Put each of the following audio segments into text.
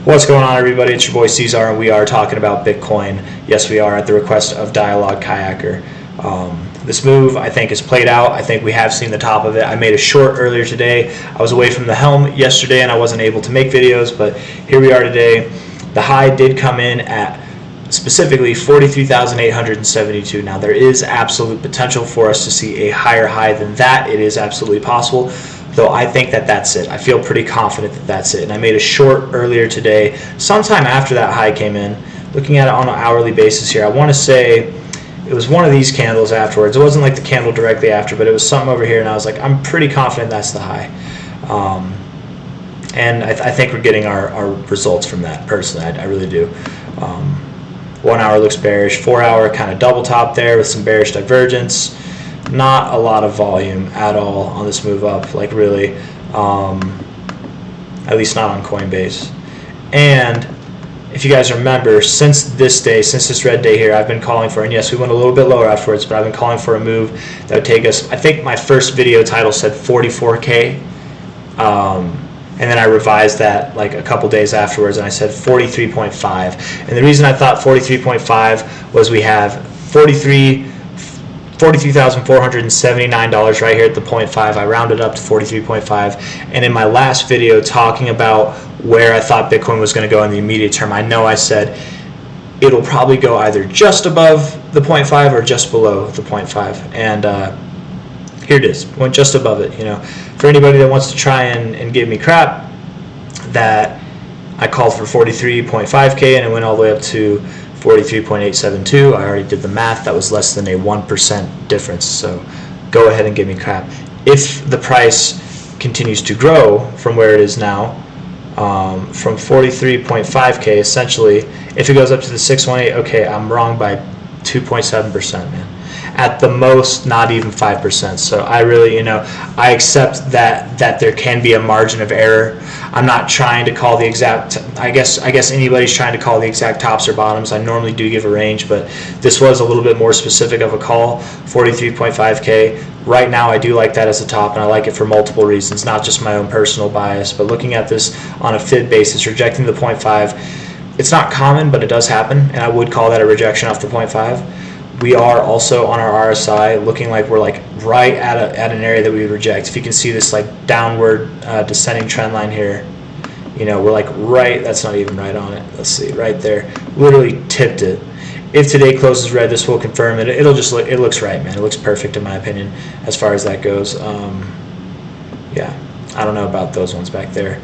What's going on, everybody? It's your boy C-Zar, and we are talking about Bitcoin. Yes, we are, at the request of Dialogue Kayaker. This move, I think, is played out. I think we have seen the top of it. I made a short earlier today. I was away from the helm yesterday, and I wasn't able to make videos, but here we are today. The high did come in at specifically 43,872. Now, there is absolute potential for us to see a higher high than that. It is absolutely possible, though I think that that's it. I feel pretty confident that that's it. And I made a short earlier today, sometime after that high came in. Looking at it on an hourly basis here, I want to say it was one of these candles afterwards. It wasn't like the candle directly after, but it was something over here, and I was like, I'm pretty confident that's the high. And I think we're getting our results from that, personally. I really do. 1 hour looks bearish. 4 hour kind of double top there with some bearish divergence. Not a lot of volume at all on this move up, like really, at least not on Coinbase. And if you guys remember, since this day, since this red day here, I've been calling for, and yes, we went a little bit lower afterwards, but I've been calling for a move that would take us, I think my first video title said 44K, and then I revised that like a couple days afterwards, and I said 43.5. And the reason I thought 43.5 was we have $43,479 right here at the 0.5. I rounded up to 43.5. And in my last video talking about where I thought Bitcoin was going to go in the immediate term, I know I said it'll probably go either just above the 0.5 or just below the 0.5. And here it is, went just above it. You know, for anybody that wants to try and give me crap that I called for 43.5K and it went all the way up to 43.872. I already did the math. That was less than a 1% difference. So go ahead and give me crap. If the price continues to grow from where it is now, from 43.5K, essentially, if it goes up to the 618, okay, I'm wrong by 2.7%, man. At the most, not even 5%. So I really, I accept that there can be a margin of error. I'm not trying to call the exact, I guess anybody's trying to call the exact tops or bottoms. I normally do give a range, but this was a little bit more specific of a call, 43.5K. Right now, I do like that as a top, and I like it for multiple reasons, not just my own personal bias, but looking at this on a fib basis, rejecting the 0.5, it's not common, but it does happen, and I would call that a rejection off the 0.5. We are also on our RSI looking like we're like right at an area that we would reject. If you can see this like downward descending trend line here, we're like right, that's not even right on it. Let's see, right there, literally tipped it. If today closes red, this will confirm it. It'll just look, it looks right, man. It looks perfect in my opinion as far as that goes. Yeah, I don't know about those ones back there,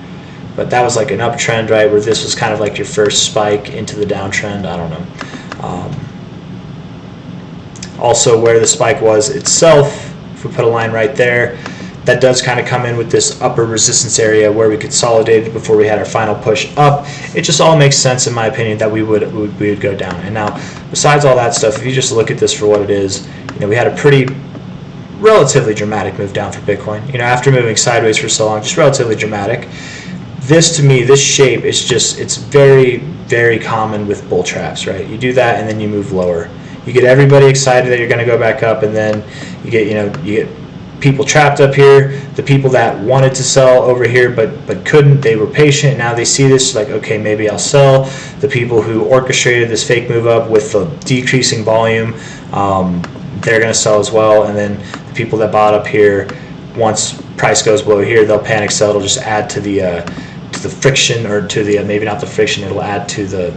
but that was like an uptrend, right, where this was kind of like your first spike into the downtrend. I don't know. Also, where the spike was itself, if we put a line right there, that does kind of come in with this upper resistance area where we consolidated before we had our final push up. It just all makes sense, in my opinion, that we would go down. And now, besides all that stuff, if you just look at this for what it is, we had a pretty relatively dramatic move down for Bitcoin. After moving sideways for so long, just relatively dramatic. This, to me, this shape is just, it's very, very common with bull traps, right? You do that and then you move lower. You get everybody excited that you're going to go back up, and then you get people trapped up here. The people that wanted to sell over here but couldn't, they were patient. Now they see this like, okay, maybe I'll sell. The people who orchestrated this fake move up with the decreasing volume, they're going to sell as well. And then the people that bought up here, once price goes below here, they'll panic sell. It'll just add to the friction, or to the maybe not the friction. It'll add to the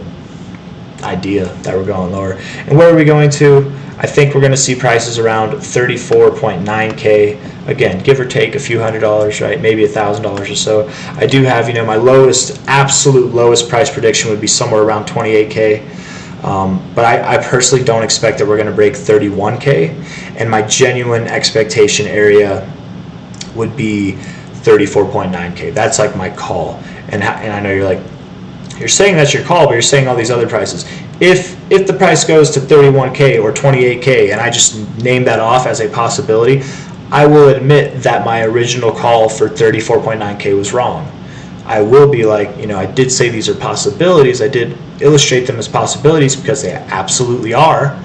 idea that we're going lower. And where are we going to? I think we're going to see prices around 34.9K, again, give or take a few $100s, right? Maybe $1,000 or so. I do have, my lowest, absolute lowest price prediction would be somewhere around 28K. But I personally don't expect that we're going to break 31K, and my genuine expectation area would be 34.9K. That's like my call. And I know you're like, you're saying that's your call, but you're saying all these other prices. If the price goes to 31K or 28K, and I just name that off as a possibility, I will admit that my original call for 34.9K was wrong. I will be like, I did say these are possibilities. I did illustrate them as possibilities because they absolutely are.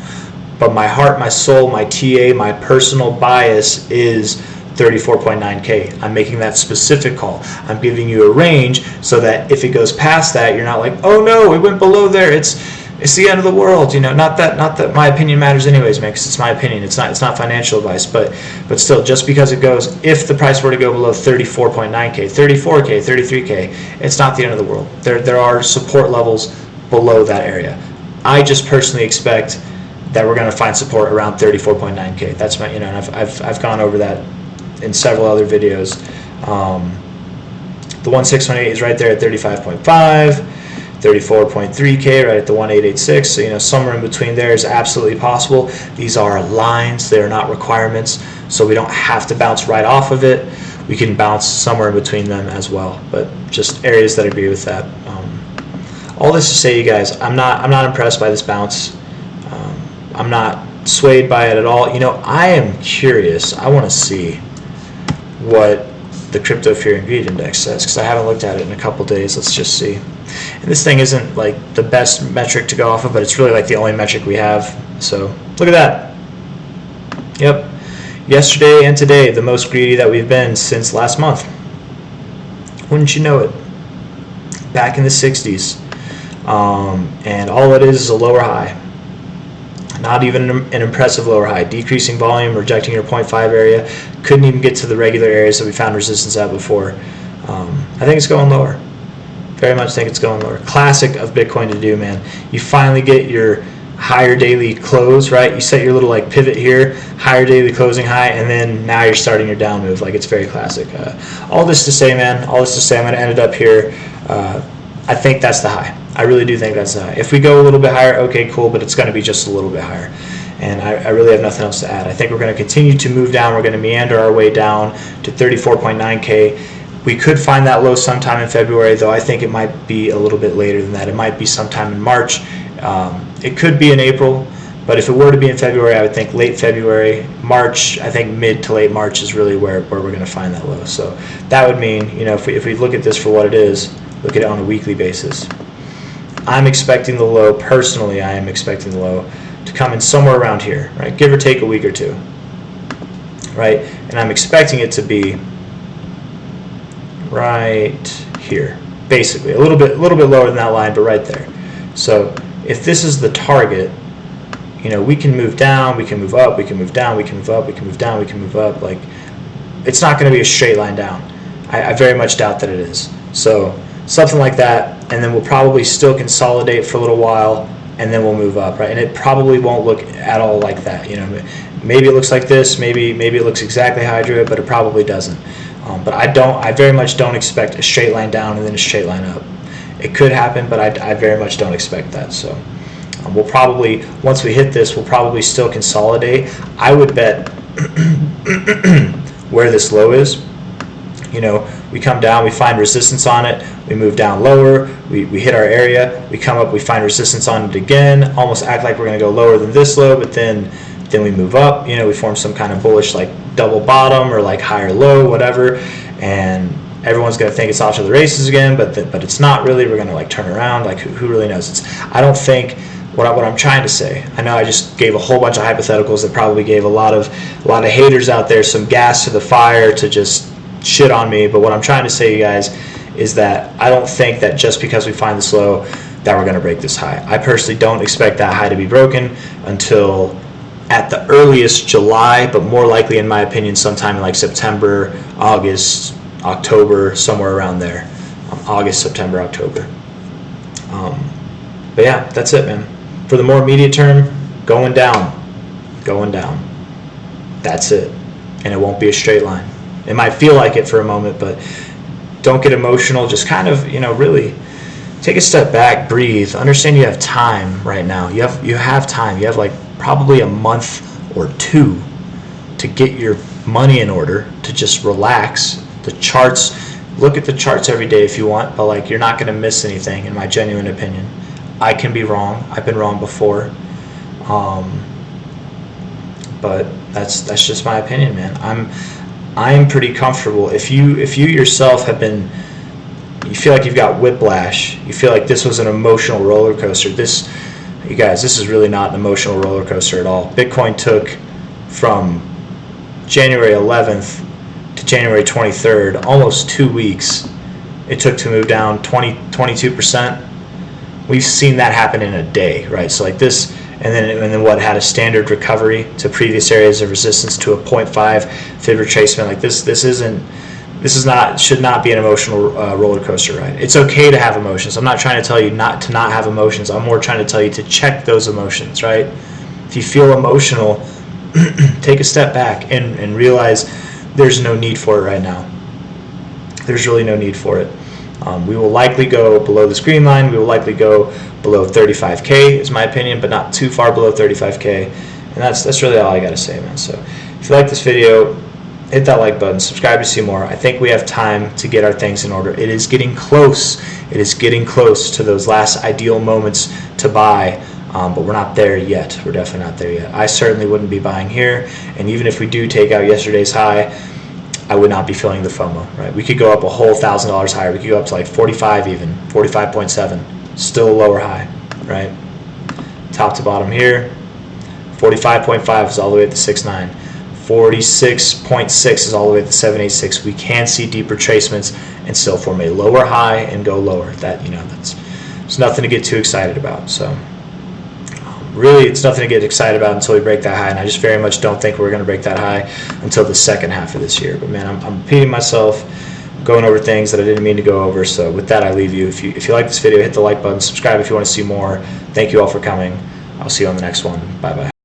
But my heart, my soul, my TA, my personal bias is 34.9K. I'm making that specific call. I'm giving you a range so that if it goes past that, you're not like, oh no, it went below there. It's the end of the world. Not that my opinion matters anyways, man, because it's my opinion. It's not financial advice, but still, just because it goes, if the price were to go below 34.9K, 34K, 33K, it's not the end of the world. There are support levels below that area. I just personally expect that we're going to find support around 34.9K. That's my, and I've gone over that in several other videos. The 1618 is right there at 35.5, 34.3K right at the 1886. So somewhere in between there is absolutely possible. These are lines; they are not requirements, so we don't have to bounce right off of it. We can bounce somewhere in between them as well, but just areas that agree with that. All this to say, you guys, I'm not impressed by this bounce. I'm not swayed by it at all. I am curious. I want to see what the crypto fear and greed index says, because I haven't looked at it in a couple days. Let's just see. And this thing isn't like the best metric to go off of, but it's really like the only metric we have. So look at that. Yep. Yesterday and today, the most greedy that we've been since last month. Wouldn't you know it? Back in the 60s. And all it is a lower high. Not even an impressive lower high. Decreasing volume, rejecting your 0.5 area. Couldn't even get to the regular areas that we found resistance at before. I think it's going lower. Very much think it's going lower. Classic of Bitcoin to do, man. You finally get your higher daily close, right? You set your little like pivot here, higher daily closing high, and then now you're starting your down move. Like, it's very classic. All this to say, man, I'm going to end it up here. I think that's the high. I really do think that's the high. If we go a little bit higher, okay, cool, but it's going to be just a little bit higher. And I really have nothing else to add. I think we're going to continue to move down. We're going to meander our way down to 34.9K. We could find that low sometime in February, though I think it might be a little bit later than that. It might be sometime in March. It could be in April, but if it were to be in February, I would think late February. March, I think mid to late March is really where we're going to find that low. So that would mean, if we look at this for what it is, look at it on a weekly basis. I'm expecting the low, personally, I am expecting the low to come in somewhere around here, right? Give or take a week or two, right? And I'm expecting it to be right here, basically. A little bit lower than that line, but right there. So if this is the target, we can move down, we can move up, we can move down, we can move up, we can move down, we can move up. Like, it's not going to be a straight line down. I very much doubt that it is. So something like that, and then we'll probably still consolidate for a little while, and then we'll move up, right? And it probably won't look at all like that. Maybe it looks like this, maybe it looks exactly how I drew it, but it probably doesn't. But I very much don't expect a straight line down and then a straight line up. It could happen, but I very much don't expect that. So we'll probably, once we hit this, we'll probably still consolidate. I would bet where this low is, we come down, we find resistance on it, we move down lower, we hit our area, we come up, we find resistance on it again, almost act like we're going to go lower than this low, but then we move up, we form some kind of bullish like double bottom or like higher low, whatever, and everyone's going to think it's off to the races again, but it's not really. We're going to like turn around, like who really knows? I don't think, what I'm trying to say, I know I just gave a whole bunch of hypotheticals that probably gave a lot of haters out there some gas to the fire to just shit on me, but what I'm trying to say, you guys, is that I don't think that just because we find this low that we're going to break this high. I personally don't expect that high to be broken until at the earliest July, but more likely, in my opinion, sometime in like September, August, October, somewhere around there. August, September, October. But yeah, that's it, man. For the more immediate term, going down. That's it. And it won't be a straight line. It might feel like it for a moment, but don't get emotional. Just kind of, really take a step back, breathe. Understand you have time right now. You have time. You have like probably a month or two to get your money in order, to just relax. The charts, look at the charts every day if you want, but like, you're not going to miss anything, in my genuine opinion. I can be wrong. I've been wrong before. But that's just my opinion, man. I'm pretty comfortable. If you yourself have been, you feel like you've got whiplash, you feel like this was an emotional roller coaster. You guys, this is really not an emotional roller coaster at all. Bitcoin took from January 11th to January 23rd, almost 2 weeks it took to move down 22%. We've seen that happen in a day, right? So like this, and then what had a standard recovery to previous areas of resistance to a 0.5 fib retracement. Like should not be an emotional roller coaster ride. It's okay to have emotions. I'm not trying to tell you not to have emotions. I'm more trying to tell you to check those emotions, right? If you feel emotional, take a step back and realize there's no need for it right now. There's really no need for it. We will likely go below this green line. We will likely go below 35K, is my opinion, but not too far below 35K. And that's really all I got to say, man. So if you like this video, hit that like button, subscribe to see more. I think we have time to get our things in order. It is getting close. It is getting close to those last ideal moments to buy, but we're not there yet. We're definitely not there yet. I certainly wouldn't be buying here, and even if we do take out yesterday's high, I would not be feeling the FOMO, right? We could go up a whole $1,000 higher. We could go up to like 45 even, 45.7, still a lower high, right? Top to bottom here, 45.5 is all the way at the 6.9. 46.6 is all the way at the 786. We can see deep retracements and still form a lower high and go lower. It's nothing to get too excited about. So really, it's nothing to get excited about until we break that high, and I just very much don't think we're going to break that high until the second half of this year. But man, I'm repeating myself, going over things that I didn't mean to go over. So with that, I leave you. If you like this video, hit the like button, subscribe if you want to see more. Thank you all for coming. I'll see you on the next one. Bye bye.